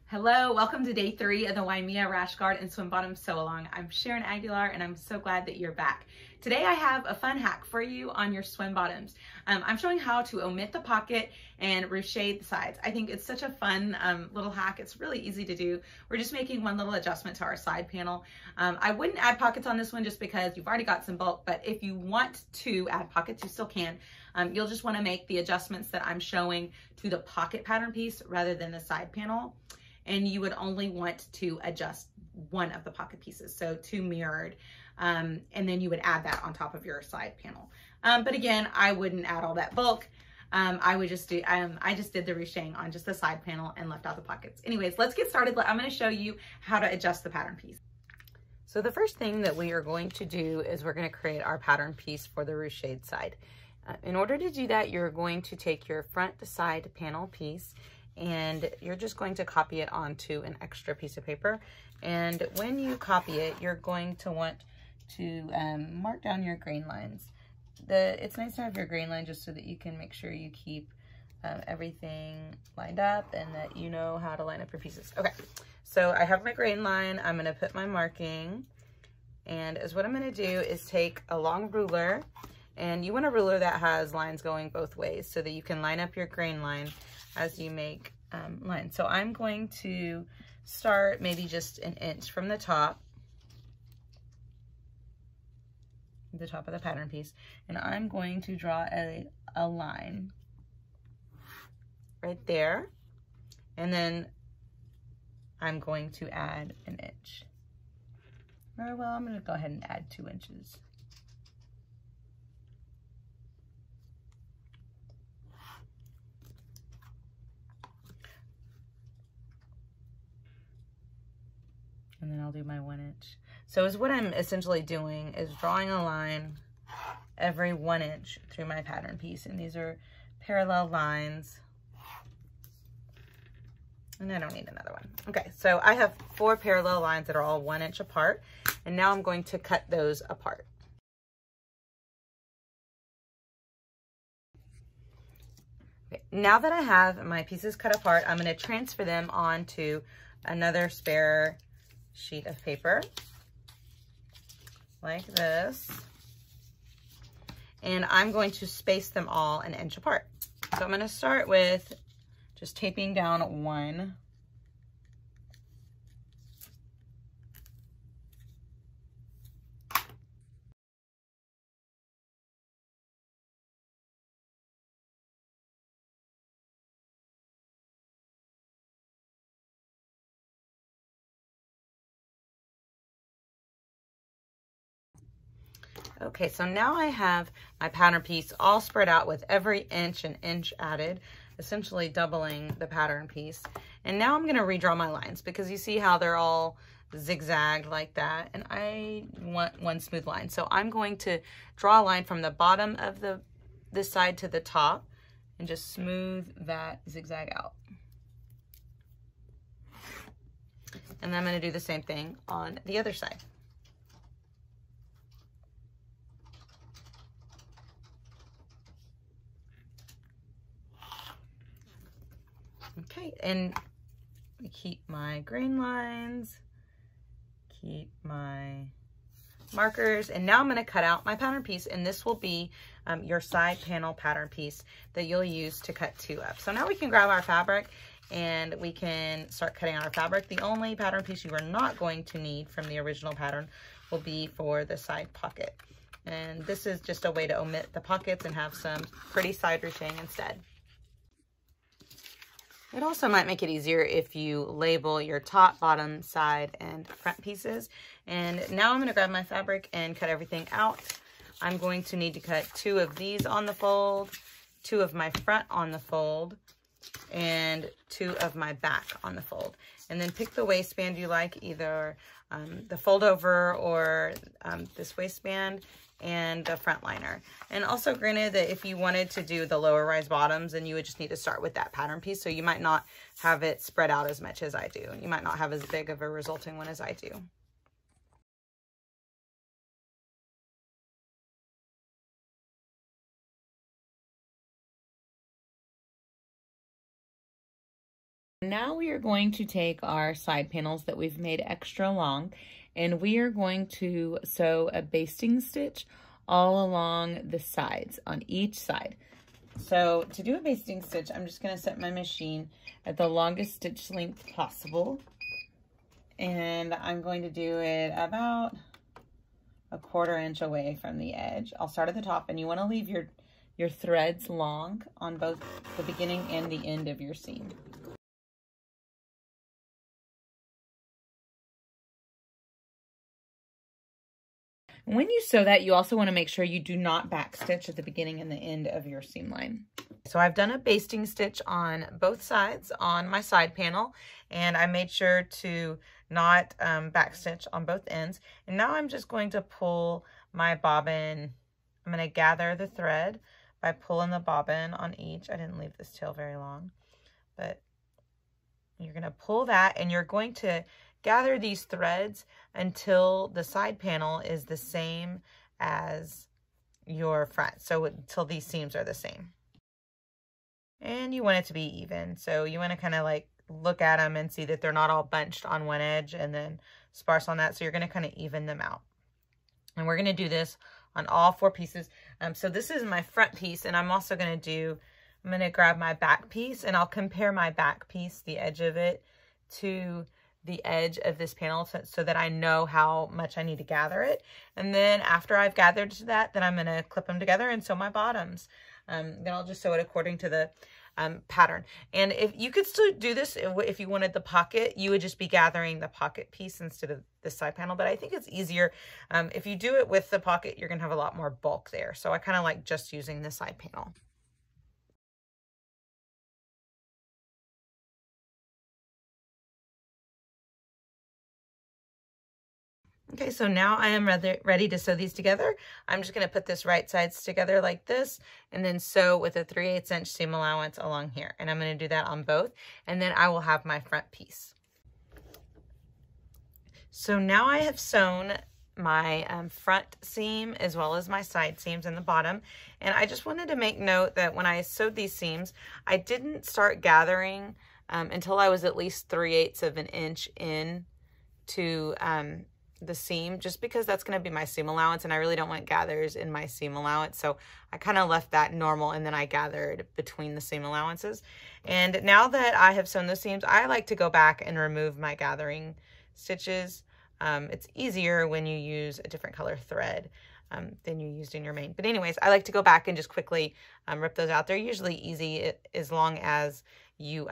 Hello, welcome to day 3 of the Waimea Rash Guard and Swim Bottom Sew Along. I'm Sharon Aguilar and I'm so glad that you're back. Today I have a fun hack for you on your swim bottoms. I'm showing how to omit the pocket and ruched the sides. I think it's such a fun little hack. It's really easy to do. We're just making one little adjustment to our side panel. I wouldn't add pockets on this one just because you've already got some bulk, but if you want to add pockets, you still can. You'll just want to make the adjustments that I'm showing to the pocket pattern piece rather than the side panel. And you would only want to adjust one of the pocket pieces, so 2 mirrored, and then you would add that on top of your side panel. But again, I wouldn't add all that bulk. I just did the ruching on just the side panel and left out the pockets. Anyways, let's get started. I'm going to show you how to adjust the pattern piece. So the first thing that we are going to do is we're going to create our pattern piece for the ruched side. In order to do that, you're going to take your front to side panel piece and you're just going to copy it onto an extra piece of paper. And when you copy it, you're going to want to mark down your grain lines. It's nice to have your grain line just so that you can make sure you keep everything lined up and that you know how to line up your pieces. Okay, so I have my grain line. I'm gonna put my marking, and what I'm gonna do is take a long ruler, and you want a ruler that has lines going both ways so that you can line up your grain line as you make lines. So I'm going to start maybe just an inch from the top of the pattern piece, and I'm going to draw a line right there, and then I'm going to add an inch. Or well, I'm going to go ahead and add 2 inches. And then I'll do my 1 inch. So what I'm essentially doing is drawing a line every 1 inch through my pattern piece. And these are parallel lines. And I don't need another one. Okay, so I have 4 parallel lines that are all 1 inch apart. And now I'm going to cut those apart. Okay, now that I have my pieces cut apart, I'm going to transfer them onto another spare sheet of paper like this, and I'm going to space them all 1 inch apart. So I'm going to start with just taping down 1. Okay, so now I have my pattern piece all spread out with every inch an inch added, essentially doubling the pattern piece. And now I'm going to redraw my lines because you see how they're all zigzagged like that, and I want one smooth line. So I'm going to draw a line from the bottom of this side to the top and just smooth that zigzag out. And then I'm going to do the same thing on the other side. Okay, and I keep my grain lines, keep my markers, and now I'm going to cut out my pattern piece, and this will be your side panel pattern piece that you'll use to cut 2 up. So now we can grab our fabric and we can start cutting out our fabric. The only pattern piece you are not going to need from the original pattern will be for the side pocket. And this is just a way to omit the pockets and have some pretty side ruching instead. It also might make it easier if you label your top, bottom, side, and front pieces. And now I'm going to grab my fabric and cut everything out. I'm going to need to cut 2 of these on the fold, 2 of my front on the fold, and 2 of my back on the fold. And then pick the waistband you like, either the fold over or this waistband and the front liner. And also granted that if you wanted to do the lower rise bottoms, then you would just need to start with that pattern piece. So you might not have it spread out as much as I do. You might not have as big of a resulting one as I do. Now we are going to take our side panels that we've made extra long, and we are going to sew a basting stitch all along the sides on each side. So to do a basting stitch, I'm just going to set my machine at the longest stitch length possible, and I'm going to do it about a 1/4 inch away from the edge. I'll start at the top, and you want to leave your threads long on both the beginning and the end of your seam. When you sew that, you also want to make sure you do not backstitch at the beginning and the end of your seam line. So I've done a basting stitch on both sides on my side panel, and I made sure to not backstitch on both ends. And now I'm just going to pull my bobbin. I'm going to gather the thread by pulling the bobbin on each. I didn't leave this tail very long, but you're going to pull that, and you're going to gather these threads until the side panel is the same as your front. So until these seams are the same. And you want it to be even. So you want to kind of like look at them and see that they're not all bunched on one edge and then sparse on that. So you're going to kind of even them out. And we're going to do this on all 4 pieces. So this is my front piece, and I'm also going to I'm going to grab my back piece, and I'll compare my back piece, the edge of it, to the edge of this panel so that I know how much I need to gather it. And then after I've gathered to that, then I'm going to clip them together and sew my bottoms. Then I'll just sew it according to the pattern. And if you could still do this, if you wanted the pocket, you would just be gathering the pocket piece instead of the side panel. But I think it's easier. If you do it with the pocket, you're going to have a lot more bulk there. So I kind of like just using the side panel. Okay, so now I am ready to sew these together. I'm just going to put this right sides together like this, and then sew with a 3/8 inch seam allowance along here. And I'm going to do that on both, and then I will have my front piece. So now I have sewn my front seam as well as my side seams in the bottom. And I just wanted to make note that when I sewed these seams, I didn't start gathering until I was at least 3/8 of an inch in to the seam, just because that's going to be my seam allowance, and I really don't want gathers in my seam allowance. So I kind of left that normal, and then I gathered between the seam allowances. And now that I have sewn the seams, I like to go back and remove my gathering stitches. It's easier when you use a different color thread than you used in your main. But anyways, I like to go back and just quickly rip those out. They're usually easy as long as you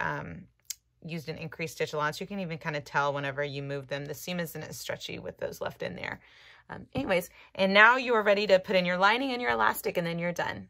used an increased stitch allowance. You can even kind of tell whenever you move them. The seam isn't as stretchy with those left in there. Anyways, and now you are ready to put in your lining and your elastic, and then you're done.